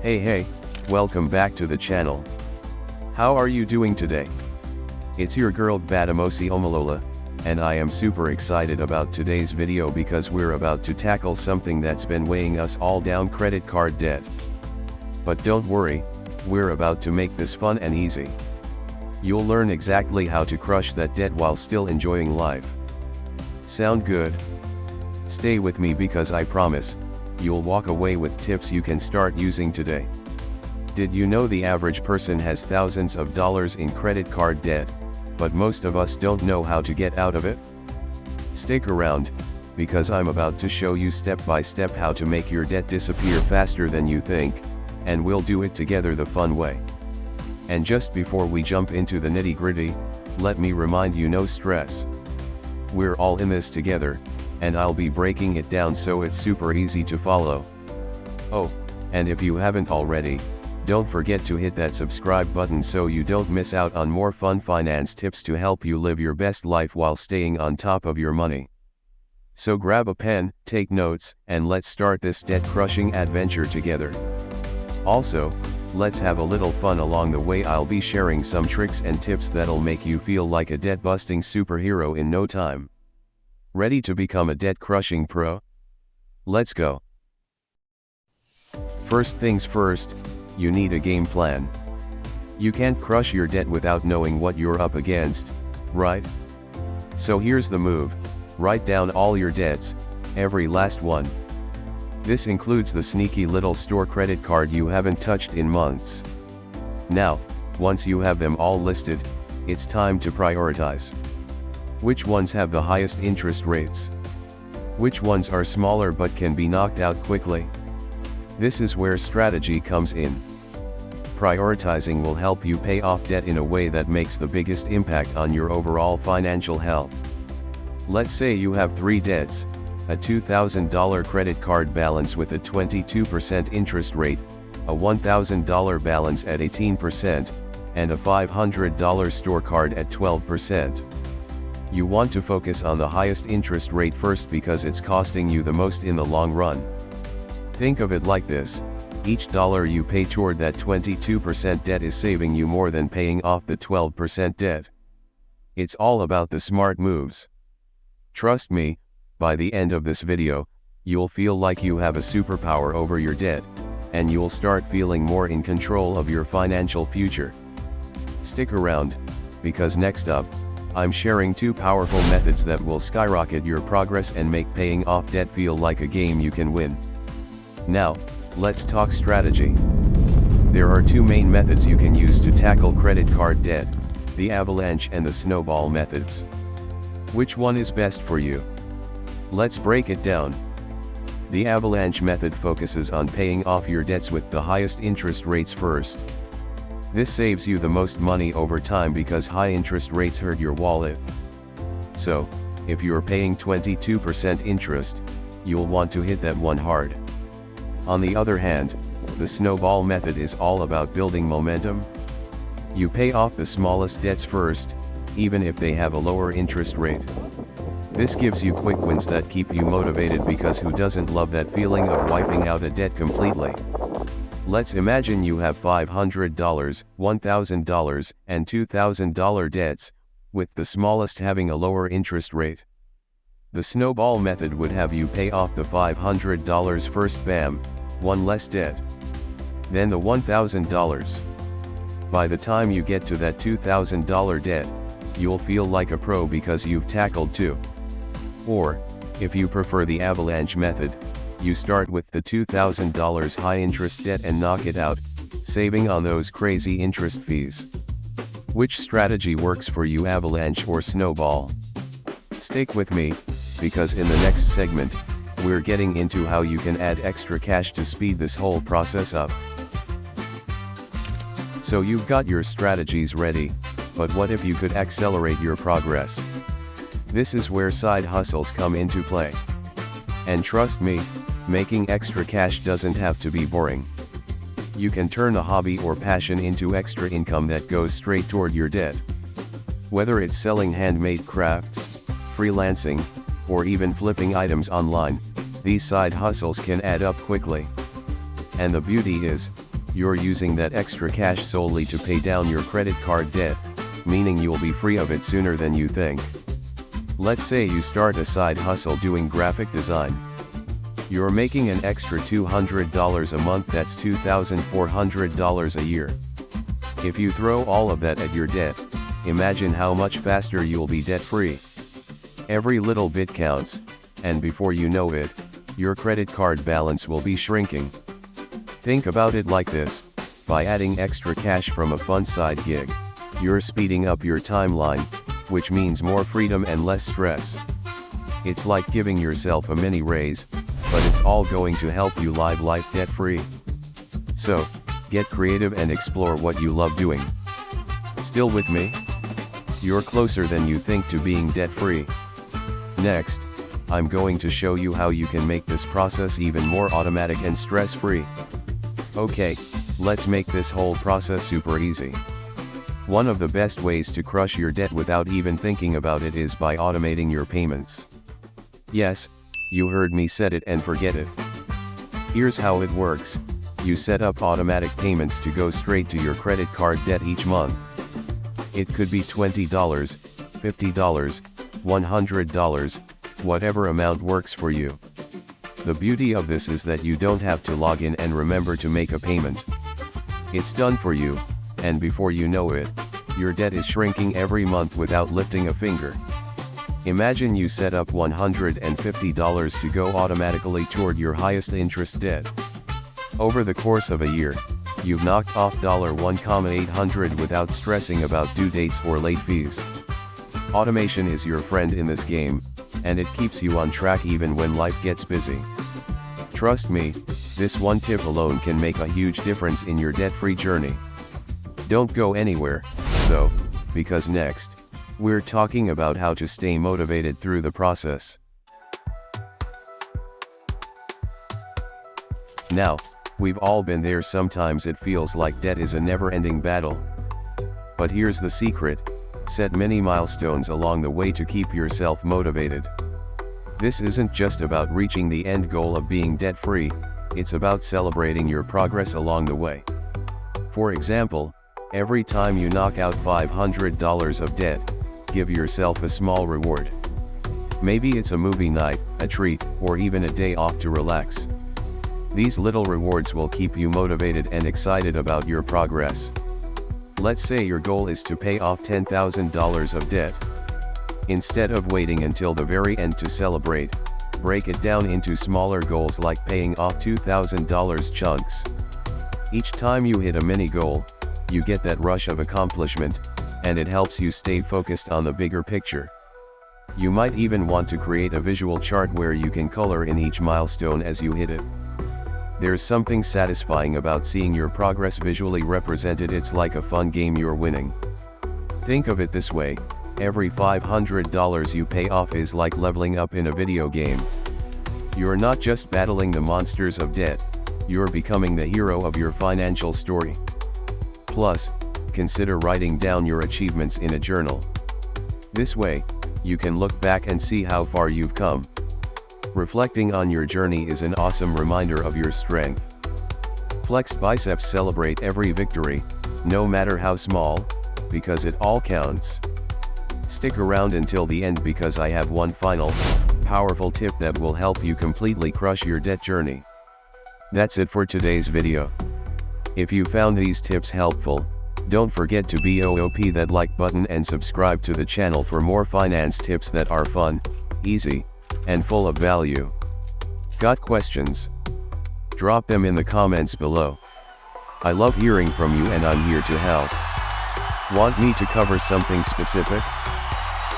Hey, welcome back to the channel. How are you doing today? It's your girl Badamosi Omalola, and I am super excited about today's video because we're about to tackle something that's been weighing us all down: credit card debt. But don't worry, we're about to make this fun and easy. You'll learn exactly how to crush that debt while still enjoying life. Sound good? Stay with me because I promise, you'll walk away with tips you can start using today. Did you know the average person has thousands of dollars in credit card debt, but most of us don't know how to get out of it? Stick around, because I'm about to show you step by step how to make your debt disappear faster than you think, and we'll do it together the fun way. And just before we jump into the nitty-gritty, let me remind you, no stress. We're all in this together, and I'll be breaking it down so it's super easy to follow. Oh, and if you haven't already, don't forget to hit that subscribe button so you don't miss out on more fun finance tips to help you live your best life while staying on top of your money. So grab a pen, take notes, and let's start this debt-crushing adventure together. Also, let's have a little fun along the way. I'll be sharing some tricks and tips that'll make you feel like a debt-busting superhero in no time. Ready to become a debt-crushing pro? Let's go. First things first, you need a game plan. You can't crush your debt without knowing what you're up against, right? So here's the move: write down all your debts, every last one. This includes the sneaky little store credit card you haven't touched in months. Now, once you have them all listed, it's time to prioritize. Which ones have the highest interest rates? Which ones are smaller but can be knocked out quickly? This is where strategy comes in. Prioritizing will help you pay off debt in a way that makes the biggest impact on your overall financial health. Let's say you have 3 debts: a $2,000 credit card balance with a 22% interest rate, a $1,000 balance at 18%, and a $500 store card at 12%. You want to focus on the highest interest rate first because it's costing you the most in the long run. Think of it like this: each dollar you pay toward that 22% debt is saving you more than paying off the 12% debt. It's all about the smart moves. Trust me, by the end of this video, you'll feel like you have a superpower over your debt, and you'll start feeling more in control of your financial future. Stick around, because next up, I'm sharing 2 powerful methods that will skyrocket your progress and make paying off debt feel like a game you can win. Now, let's talk strategy. There are 2 main methods you can use to tackle credit card debt: the Avalanche and the Snowball methods. Which one is best for you? Let's break it down. The Avalanche method focuses on paying off your debts with the highest interest rates first. This saves you the most money over time because high interest rates hurt your wallet. So, if you're paying 22% interest, you'll want to hit that one hard. On the other hand, the Snowball method is all about building momentum. You pay off the smallest debts first, even if they have a lower interest rate. This gives you quick wins that keep you motivated, because who doesn't love that feeling of wiping out a debt completely? Let's imagine you have $500, $1,000, and $2,000 debts, with the smallest having a lower interest rate. The Snowball method would have you pay off the $500 first, bam, one less debt. Then the $1,000. By the time you get to that $2,000 debt, you'll feel like a pro because you've tackled 2. Or, if you prefer the Avalanche method, you start with the $2,000 high interest debt and knock it out, saving on those crazy interest fees. Which strategy works for you, Avalanche or Snowball? Stick with me, because in the next segment, we're getting into how you can add extra cash to speed this whole process up. So you've got your strategies ready, but what if you could accelerate your progress? This is where side hustles come into play. And trust me, making extra cash doesn't have to be boring. You can turn a hobby or passion into extra income that goes straight toward your debt. Whether it's selling handmade crafts, freelancing, or even flipping items online, these side hustles can add up quickly. And the beauty is, you're using that extra cash solely to pay down your credit card debt, meaning you'll be free of it sooner than you think. Let's say you start a side hustle doing graphic design. You're making an extra $200 a month, that's $2,400 a year. If you throw all of that at your debt, imagine how much faster you'll be debt-free. Every little bit counts, and before you know it, your credit card balance will be shrinking. Think about it like this: by adding extra cash from a fun side gig, you're speeding up your timeline, which means more freedom and less stress. It's like giving yourself a mini raise, but it's all going to help you live life debt-free. So, get creative and explore what you love doing. Still with me? You're closer than you think to being debt-free. Next, I'm going to show you how you can make this process even more automatic and stress-free. Okay, let's make this whole process super easy. One of the best ways to crush your debt without even thinking about it is by automating your payments. Yes, you heard me said it and forget it. Here's how it works. You set up automatic payments to go straight to your credit card debt each month. It could be $20, $50, $100, whatever amount works for you. The beauty of this is that you don't have to log in and remember to make a payment. It's done for you, and before you know it, your debt is shrinking every month without lifting a finger. Imagine you set up $150 to go automatically toward your highest interest debt. Over the course of a year, you've knocked off $1,800 without stressing about due dates or late fees. Automation is your friend in this game, and it keeps you on track even when life gets busy. Trust me, this one tip alone can make a huge difference in your debt-free journey. Don't go anywhere, though, because next, we're talking about how to stay motivated through the process. Now, we've all been there. Sometimes it feels like debt is a never-ending battle. But here's the secret: set many milestones along the way to keep yourself motivated. This isn't just about reaching the end goal of being debt-free, it's about celebrating your progress along the way. For example, every time you knock out $500 of debt, give yourself a small reward. Maybe it's a movie night, a treat, or even a day off to relax. These little rewards will keep you motivated and excited about your progress. Let's say your goal is to pay off $10,000 of debt. Instead of waiting until the very end to celebrate, break it down into smaller goals like paying off $2,000 chunks. Each time you hit a mini goal, you get that rush of accomplishment, and it helps you stay focused on the bigger picture. You might even want to create a visual chart where you can color in each milestone as you hit it. There's something satisfying about seeing your progress visually represented. It's like a fun game you're winning. Think of it this way: every $500 you pay off is like leveling up in a video game. You're not just battling the monsters of debt, you're becoming the hero of your financial story. Plus, consider writing down your achievements in a journal. This way, you can look back and see how far you've come. Reflecting on your journey is an awesome reminder of your strength. Flexed biceps celebrate every victory, no matter how small, because it all counts. Stick around until the end because I have one final, powerful tip that will help you completely crush your debt journey. That's it for today's video. If you found these tips helpful, don't forget to BOOP that like button and subscribe to the channel for more finance tips that are fun, easy, and full of value. Got questions? Drop them in the comments below. I love hearing from you and I'm here to help. Want me to cover something specific?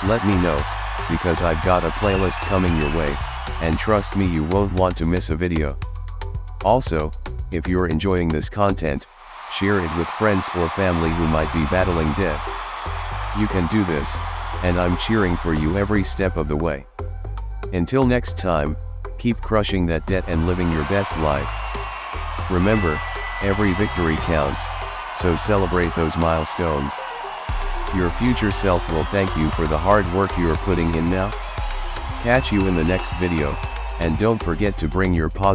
Let me know, because I've got a playlist coming your way, and trust me, you won't want to miss a video. Also, if you're enjoying this content, share it with friends or family who might be battling debt. You can do this, and I'm cheering for you every step of the way. Until next time, keep crushing that debt and living your best life. Remember, every victory counts, so celebrate those milestones. Your future self will thank you for the hard work you're putting in now. Catch you in the next video, and don't forget to bring your positive